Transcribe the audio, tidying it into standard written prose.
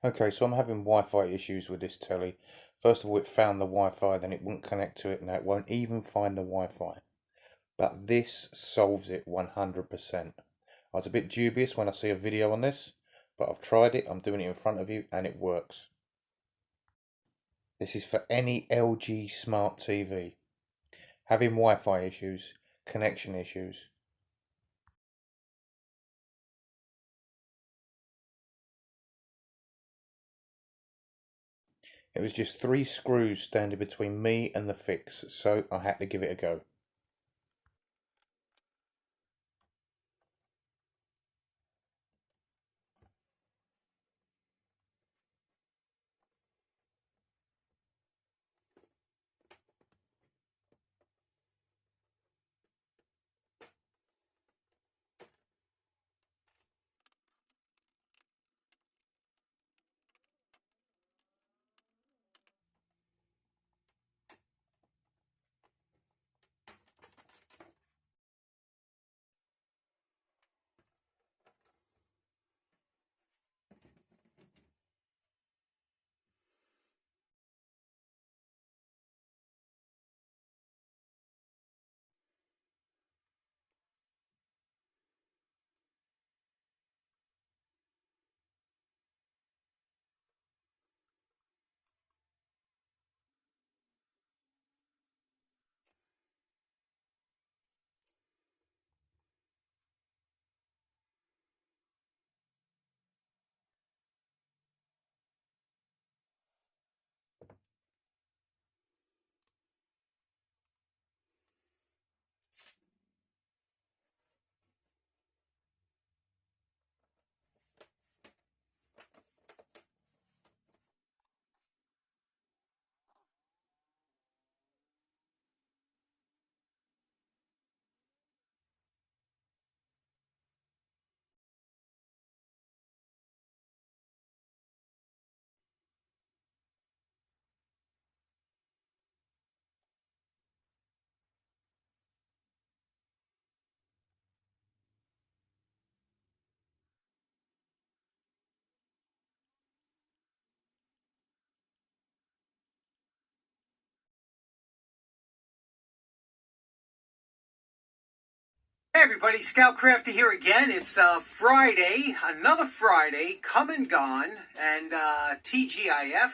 Okay, so I'm having Wi-Fi issues with this telly. First of all, it found the Wi-Fi, then it wouldn't connect to it, now it won't even find the Wi-Fi. But this solves it 100%. I was a bit dubious when I see a video on this, but I've tried it, I'm doing it in front of you, and it works. This is for any LG smart TV. Having Wi-Fi issues, connection issues. It was just 3 screws standing between me and the fix, so I had to give it a go. Hey everybody, Scoutcrafter here again. It's Friday, another Friday, come and gone, and TGIF.